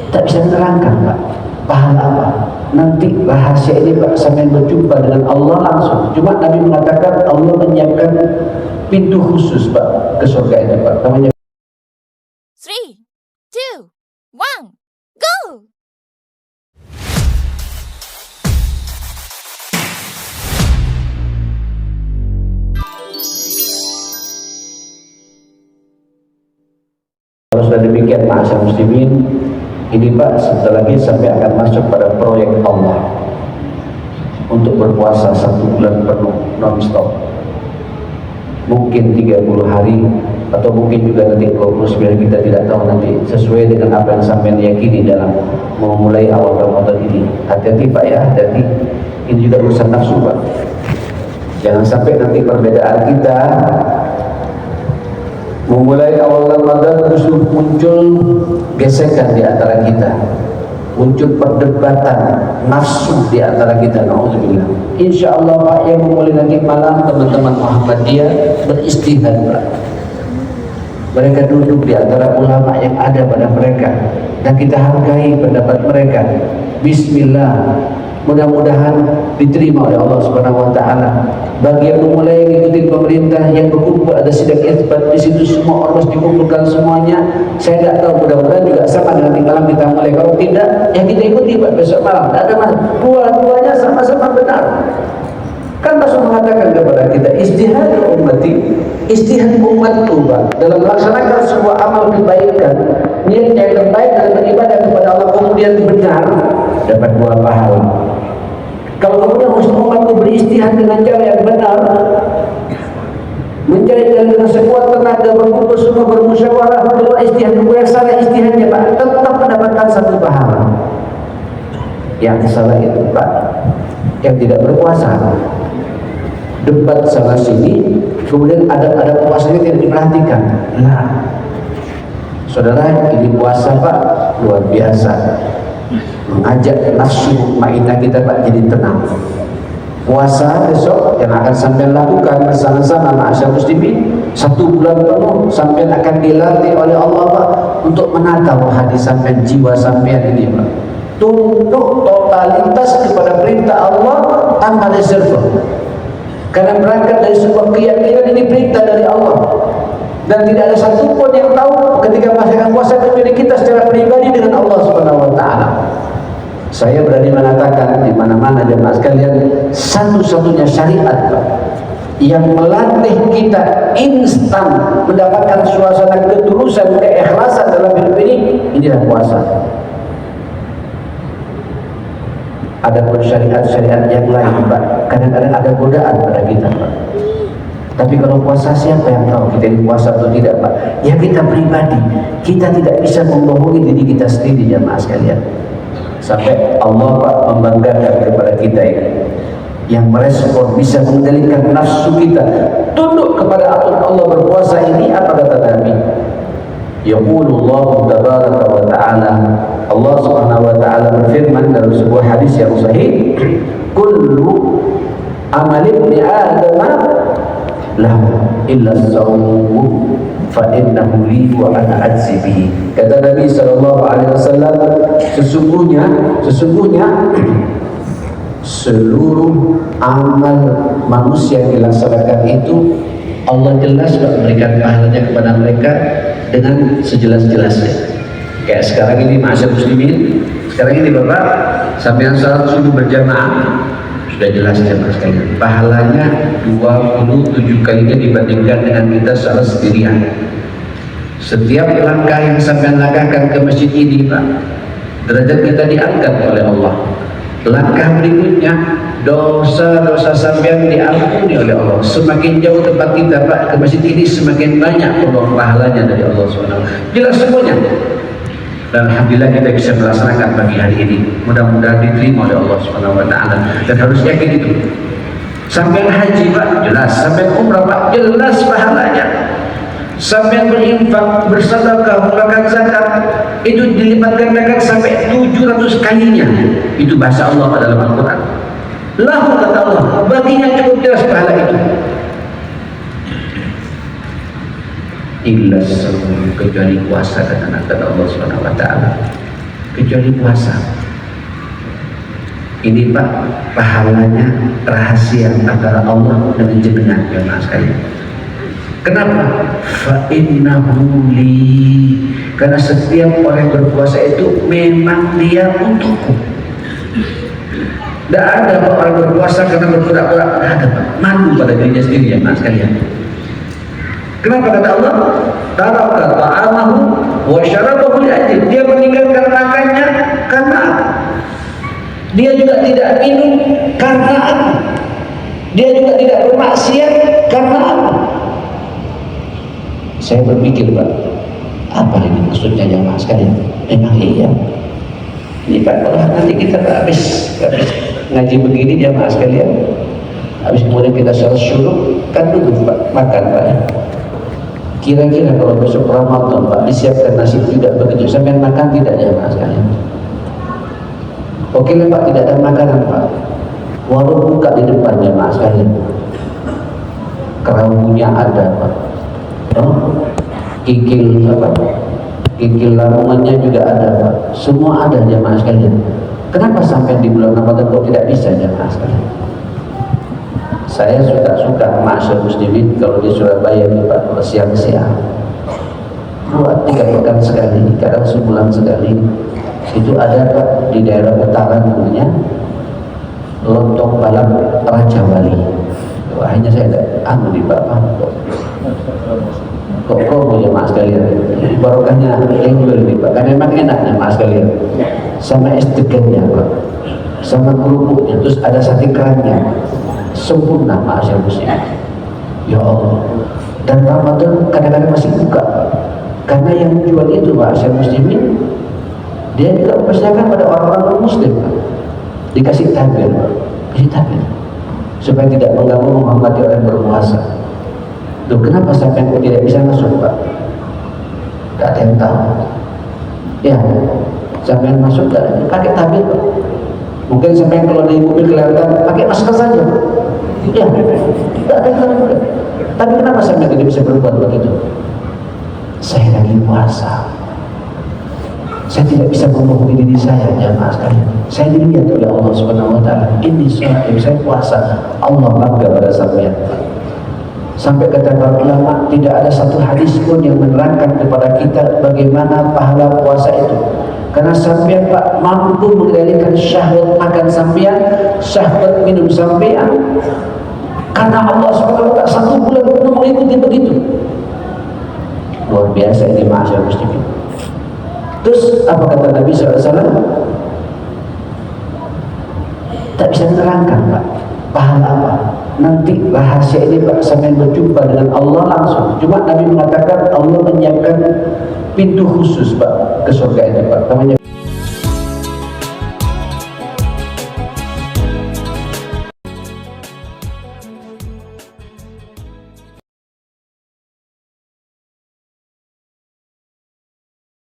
tak bisa menerangkan Pak pahala apa. Nanti rahasia ini Pak sampai berjumpa dengan Allah langsung. Cuma Nabi mengatakan Allah menyiapkan pintu khusus Pak ke surga itu Pak. Namanya 3, 2, 1, go! Kalau sudah demikian ma'asyar muslimin, ini Pak sebentar lagi sampai akan masuk pada proyek Allah untuk berpuasa 1 bulan penuh non-stop, mungkin 30 hari atau mungkin juga nanti 29, kita tidak tahu nanti, sesuai dengan apa yang sampai diyakini dalam memulai awal Ramadan ini. Hati-hati Pak ya, hati-hati, ini juga urusan nafsu Pak. Jangan sampai nanti perbedaan kita memulai awal Ramadan justru muncul gesekan di antara kita, muncul perdebatan nafsu di antara kita. Nauzubillah. Insya Allah Pak, yang memulai nanti malam teman-teman Muhammadiyah beristihad Pak. Mereka duduk di antara ulama yang ada pada mereka dan kita hargai pendapat mereka. Bismillah, mudah-mudahan diterima oleh Allah Subhanahu wa taala. Bagi yang memulai mengikuti pemerintah yang berkumpul, ada sidang isbat di situ, semua ormas dikumpulkan semuanya. Saya tidak tahu, mudah-mudahan juga sama dengan di malam kita mulai. Kalau tidak, yang kita ikuti Pak besok malam. Tidak ada masalah. Dua-duanya sama-sama benar. Kan Rasul mengatakan kepada kita, istihad ummati, istihad umatku Pak, dalam melaksanakan sebuah amal kebaikan, niatnya yang terbaik dalam beribadah kepada Allah, kemudian benar, dapat 2 pahala. Kalau kemudian umatku beristihad dengan cara yang benar, mencari dengan sekuat tenaga, berkumpul semua, bermusyawarah, keluar istihad, yang salah istihadnya Pak, tetap mendapatkan 1 pahala. Yang salah itu Pak, yang tidak berpuasa, debat sana sini, kemudian ada puasanya tidak diperhatikan. Nah, saudara, ini puasa Pak luar biasa, mengajak nafsu mutmainnah kita Pak jadi tenang. Puasa besok yang akan sampai lakukan bersama-sama ma'asyar muslimin 1 bulan penuh, sampai akan dilatih oleh Allah Pak untuk menata hati sampai, jiwa sampai ini Pak, tunduk totalitas kepada perintah Allah tanpa reserve. Karena berangkat dari sebuah keyakinan ini perintah dari Allah, dan tidak ada satupun yang tahu ketika melaksanakan puasa kecuali kita secara pribadi dengan Allah Subhanahu wa taala. Saya berani mengatakan di mana-mana jemaah sekalian, satu-satunya syariat Pak yang melatih kita instan mendapatkan suasana ketulusan, keikhlasan dalam hidup ini, inilah puasa. Ada pun syariat-syariat yang lain Pak, kadang-kadang ada godaan pada kita Pak. Tapi kalau puasa, siapa yang tahu kita ini puasa atau tidak Pak? Ya kita pribadi, kita tidak bisa membohongi diri kita sendiri jemaah sekalian. Sampai Allah Pak membanggakan kepada kita ini, yang merespon bisa mengendalikan nafsu kita tunduk kepada aturan Allah berpuasa ini. Apa kata Nabi? Yaqulullahu tabaraka wa ta'ala, Allah Subhanahu wa ta'ala berfirman dalam sebuah hadis yang sahih, kullu amal ibni adam lahu illa as-sawm fa innahu li wa ana ajzi bihi. Kata Nabi sallallahu alaihi wasallam, sesungguhnya seluruh amal manusia yang dilaksanakan itu Allah jelas memberikan pahalanya kepada mereka dengan sejelas-jelasnya. Kayak sekarang ini ma'asyar muslimin, sekarang ini Bapak sampai salat subuh berjamaah, sudah jelas jemaah sekalian, pahalanya 27 kalinya dibandingkan dengan kita salat sendirian. Setiap langkah yang sampai langkahkan ke masjid ini Pak, derajat kita diangkat oleh Allah. Langkah berikutnya, dosa-dosa sampean diampuni oleh Allah. Semakin jauh tempat kita Pak ke masjid ini, semakin banyak peluang pahalanya dari Allah SWT. Jelas semuanya. Dan alhamdulillah kita bisa melaksanakan pagi hari ini. Mudah-mudahan diterima oleh Allah SWT. Dan harus yakin itu. Sampean haji Pak, jelas. Sampean umrah Pak, jelas pahalanya. Sampai berinfak, bersedekah, mengeluarkan zakat, itu dilipat gandakan sampai 700 kalinya. Itu bahasa Allah dalam Al-Quran. Lahu kata Allah, baginya cukup jelas pahala itu. Illa sawm, kecuali puasa, kata Allah Subhanahu wa taala. kecuali puasa. Ini Pak, pahalanya rahasia antara Allah dengan jenengan jemaah sekalian. Kenapa? Fa innahu li, karena setiap orang yang berpuasa itu memang dia untukku. Tidak ada Pak orang berpuasa karena berpura-pura, tidak ada Pak. Malu pada dirinya sendiri jemaah sekalian. Kenapa kata Allah? Taraka ta'amahu wa syarabahu li'ajli. Dia meninggalkan makannya karena aku. Dia juga tidak minum karena aku. Dia juga tidak bermaksiat karena aku. Saya berpikir Pak, apa ini maksudnya jamaah sekalian? Memang iya. Ini Pak, kalau nanti kita habis ngaji begini jamaah sekalian, habis kemudian kita salat syuruk, kan dulu Pak makan Pak. Kira-kira kalau besok Ramadan Pak disiapkan nasi tidak begitu, sampai makan tidak jamaah sekalian? Oke lah Pak, tidak ada makanan Pak, warung buka di depan jamaah sekalian, kerawunya ada Pak, kikil apa, kikil lamongannya juga ada Pak, semua ada jamaah sekalian. Kenapa sampai di bulan Ramadan kok tidak bisa jamaah sekalian? Saya suka ma'asyar muslimin kalau di Surabaya nih Pak, kalau siang-siang buat 3 pekan sekali, kadang sebulan sekali, itu ada Pak di daerah utara namanya lontong balap Raja Wali. Hanya saya ada di Bapak kok boleh mas sekalian, barokahnya enggol nih Pak, karena memang enaknya mas sekalian, sama es degannya Pak, sama kerupuknya, terus ada sate kerannya, sempurna mas yang muslim. Ya Allah, dan Ramadan kadang-kadang masih buka, karena yang jual itu mas yang muslimin, dia juga mempersilakan pada orang-orang muslim Pak, dikasih tabir Pak, kasih tabir supaya tidak mengganggu menghormati orang berpuasa. Loh, kenapa sampai kok tidak bisa masuk Pak? Tidak ada yang tahu. Ya, sampai masuk tidak pakai tabir Pak. Mungkin sampai kalau dari mobil kelihatan pakai masker saja. Ya, tidak ada yang tahu. Tapi kenapa sampai tidak bisa berbuat begitu? Saya lagi puasa. Saya tidak bisa membohongi diri saya jamaah sekalian. Saya dilihat oleh Allah Subhanahu wa taala. Ini saya puasa. Allah bangga pada sampean. Sampai kata para ulama, tidak ada satu hadis pun yang menerangkan kepada kita bagaimana pahala puasa itu. Karena sampean Pak mampu mengendalikan syahwat makan sampean, syahwat minum sampean. Karena Allah Subhanahu wa taala 1 bulan penuh mengikuti begitu. Luar biasa ini ma'asyar muslimin. Terus apa kata Nabi SAW? Tak bisa menerangkan Pak, pahala apa? Nanti rahasia ini Pak sampai berjumpa dengan Allah langsung. Cuma Nabi mengatakan Allah menyiapkan pintu khusus Pak ke surga itu Pak, namanya